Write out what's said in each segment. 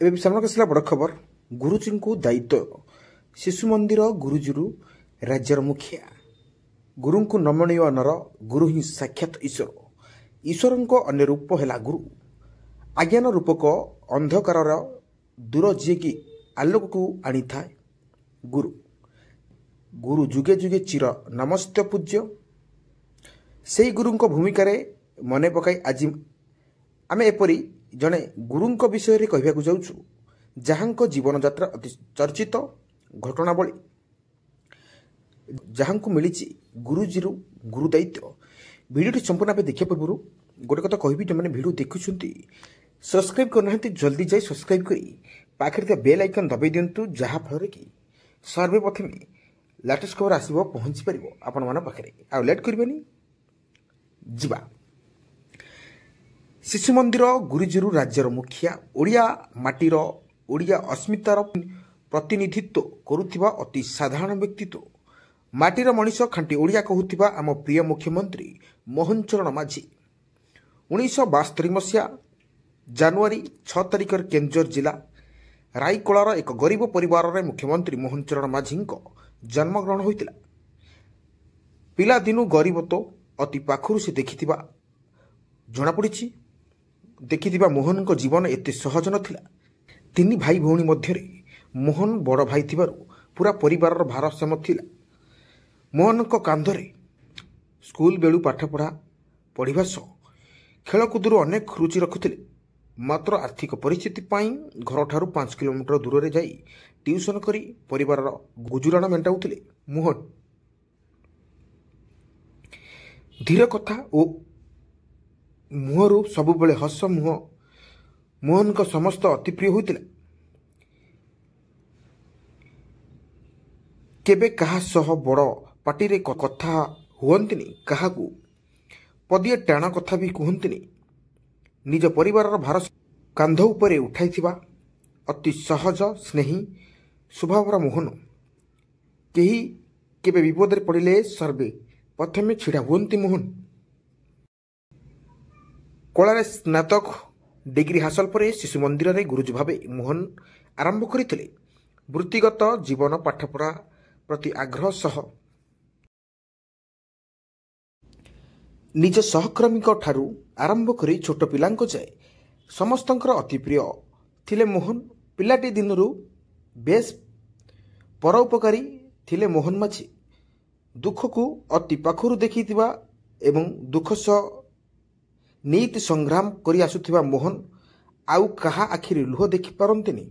ଏବେ ସାମ୍ନାକୁ ଆସିଲା ବଡ଼ ଖବର। ଗୁରୁଜୀଙ୍କୁ ଦାୟିତ୍ୱ। ଶିଶୁ ମନ୍ଦିର ଗୁରୁଜୀରୁ ରାଜ୍ୟର ମୁଖିଆ। ଗୁରୁଙ୍କୁ ନମଣୀୟ ନର, ଗୁରୁ ହିଁ ସାକ୍ଷାତ ଈଶ୍ୱର। ଈଶ୍ୱରଙ୍କ ଅନ୍ୟ ରୂପ ହେଲା ଗୁରୁ। ଆଜ୍ଞାନ ରୂପକ ଅନ୍ଧକାରର ଦୂର ଯିଏକି ଆଲୋକକୁ ଆଣିଥାଏ ଗୁରୁ। ଗୁରୁ ଯୁଗେ ଯୁଗେ ଚିର ନମସ୍ତ ପୂଜ୍ୟ। ସେହି ଗୁରୁଙ୍କ ଭୂମିକାରେ ମନେ ପକାଇ ଆଜି ଆମେ ଏପରି ଜଣେ ଗୁରୁଙ୍କ ବିଷୟରେ କହିବାକୁ ଯାଉଛୁ, ଯାହାଙ୍କ ଜୀବନଯାତ୍ରା ଅତି ଚର୍ଚ୍ଚିତ ଘଟଣାବଳୀ, ଯାହାଙ୍କୁ ମିଳିଛି ଗୁରୁଜୀରୁ ଗୁରୁ ଦାୟିତ୍ୱ। ଭିଡ଼ିଓଟି ସମ୍ପୂର୍ଣ୍ଣ ଭାବେ ଦେଖିବା ପୂର୍ବରୁ ଗୋଟେ କଥା କହିବି, ଯେଉଁମାନେ ଭିଡ଼ିଓ ଦେଖୁଛନ୍ତି ସବସ୍କ୍ରାଇବ୍ କରୁନାହାନ୍ତି, ଜଲ୍ଦି ଯାଇ ସବସ୍କ୍ରାଇବ୍ କରି ପାଖରେ ଥିବା ବେଲ୍ ଆଇକନ୍ ଦବାଇ ଦିଅନ୍ତୁ, ଯାହାଫଳରେ କି ସର୍ବପ୍ରଥମେ ଲାଟେଷ୍ଟ ଖବର ଆସିବ, ପହଞ୍ଚି ପାରିବ ଆପଣମାନଙ୍କ ପାଖରେ। ଆଉ ଲେଟ୍ କରିବେନି, ଯିବା। ଶିଶୁ ମନ୍ଦିର ଗୁରୁଜୀରୁ ରାଜ୍ୟର ମୁଖିଆ। ଓଡ଼ିଆ ମାଟିର, ଓଡ଼ିଆ ଅସ୍ମିତାର ପ୍ରତିନିଧିତ୍ୱ କରୁଥିବା ଅତି ସାଧାରଣ ବ୍ୟକ୍ତିତ୍ୱ। ମାଟିର ମଣିଷ, ଖାଣ୍ଟି ଓଡ଼ିଆ କହୁଥିବା ଆମ ପ୍ରିୟ ମୁଖ୍ୟମନ୍ତ୍ରୀ ମୋହନ ଚରଣ ମାଝୀ 1972 ମସିହା ଜାନୁଆରୀ 6 ତାରିଖରେ କେନ୍ଦୁଝର ଜିଲ୍ଲା ରାଇକଳାର ଏକ ଗରିବ ପରିବାରରେ ମୁଖ୍ୟମନ୍ତ୍ରୀ ମୋହନ ଚରଣ ମାଝୀଙ୍କ ଜନ୍ମଗ୍ରହଣ ହୋଇଥିଲା। ପିଲାଦିନୁ ଗରିବତ୍ୱ ଅତି ପାଖରୁ ସେ ଦେଖିଥିବା ଜଣାପଡ଼ିଛି। ଦେଖିଥିବା ମୋହନଙ୍କ ଜୀବନ ଏତେ ସହଜ ନଥିଲା। 3 ଭାଇ ଭଉଣୀ ମଧ୍ୟରେ ମୋହନ ବଡ଼ ଭାଇ ଥିବାରୁ ପୁରା ପରିବାରର ଭାରସାମ୍ୟ ଥିଲା ମୋହନଙ୍କ କାନ୍ଧରେ। ସ୍କୁଲ ବେଳୁ ପାଠପଢ଼ା ପଢ଼ିବା ସହ ଖେଳକୁଦରୁ ଅନେକ ରୁଚି ରଖୁଥିଲେ। ମାତ୍ର ଆର୍ଥିକ ପରିସ୍ଥିତି ପାଇଁ ଘରଠାରୁ 5 କିଲୋମିଟର ଦୂରରେ ଯାଇ ଟ୍ୟୁସନ କରି ପରିବାରର ଗୁଜୁରାଣ ମେଣ୍ଟାଉଥିଲେ ମୋହନ। ଧୀର କଥା ଓ ମୁହଁରୁ ସବୁବେଳେ ହସ ମୁହଁ ମୋହନଙ୍କ ସମସ୍ତ ଅତି ପ୍ରିୟ ହୋଇଥିଲା। କେବେ କାହା ସହ ବଡ଼ ପାଟିରେ କଥା ହୁଅନ୍ତିନି, କାହାକୁ ପଦିଏ ଟାଣ କଥା ବି କୁହନ୍ତିନି। ନିଜ ପରିବାରର ଭାର କାନ୍ଧ ଉପରେ ଉଠାଇଥିବା ଅତି ସହଜ ସ୍ନେହୀ ସ୍ୱଭାବର ମୋହନ। କେହି କେବେ ବିପଦରେ ପଡ଼ିଲେ ସର୍ବେ ପ୍ରଥମେ ଛିଡ଼ା ହୁଅନ୍ତି ମୋହନ। କଳାରେ ସ୍ନାତକ ଡିଗ୍ରୀ ହାସଲ ପରେ ଶିଶୁ ମନ୍ଦିରରେ ଗୁରୁଜୀ ଭାବେ ମୋହନ ଆରମ୍ଭ କରିଥିଲେ ବୃତ୍ତିଗତ ଜୀବନ। ପାଠପଢ଼ା ପ୍ରତି ଆଗ୍ରହ ସହ ନିଜ ସହକର୍ମୀଙ୍କ ଠାରୁ ଆରମ୍ଭ କରି ଛୋଟ ପିଲାଙ୍କ ଯାଏ ସମସ୍ତଙ୍କର ଅତି ପ୍ରିୟ ଥିଲେ ମୋହନ। ପିଲାଟି ଦିନରୁ ବେଶ୍ ପରୋପକାରୀ ଥିଲେ ମୋହନ ମାଝୀ। ଦୁଃଖକୁ ଅତି ପାଖରୁ ଦେଖିଥିବା ଏବଂ ଦୁଃଖ ସହ ନୀତି ସଂଗ୍ରାମ କରି ଆସୁଥିବା ମୋହନ ଆଉ କାହା ଆଖିରେ ଲୁହ ଦେଖିପାରନ୍ତିନି।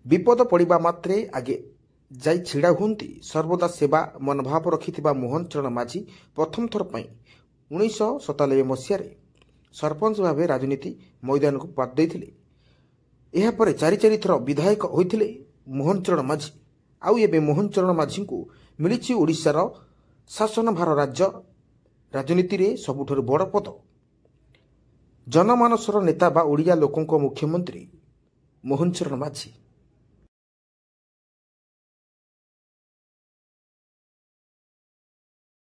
ବିପଦ ପଡ଼ିବା ମାତ୍ରେ ଆଗେ ଯାଇ ଛିଡ଼ା ହୁଅନ୍ତି। ସର୍ବଦା ସେବା ମନୋଭାବ ରଖିଥିବା ମୋହନ ଚରଣ ମାଝୀ ପ୍ରଥମ ଥର ପାଇଁ 1997 ମସିହାରେ ସରପଞ୍ଚ ଭାବେ ରାଜନୀତି ମଇଦାନକୁ ପାଦ ଦେଇଥିଲେ। ଏହାପରେ 4 ଥର ବିଧାୟକ ହୋଇଥିଲେ ମୋହନ ଚରଣ ମାଝୀ। ଆଉ ଏବେ ମୋହନ ଚରଣ ମାଝୀଙ୍କୁ ମିଳିଛି ଓଡ଼ିଶାର ଶାସନଭାର। ରାଜନୀତିରେ ସବୁଠାରୁ ବଡ଼ ପଦ। ଜନମାନସର ନେତା ବା ଓଡ଼ିଆ ଲୋକଙ୍କ ମୁଖ୍ୟମନ୍ତ୍ରୀ ମୋହନ ଚରଣ ମାଝୀ।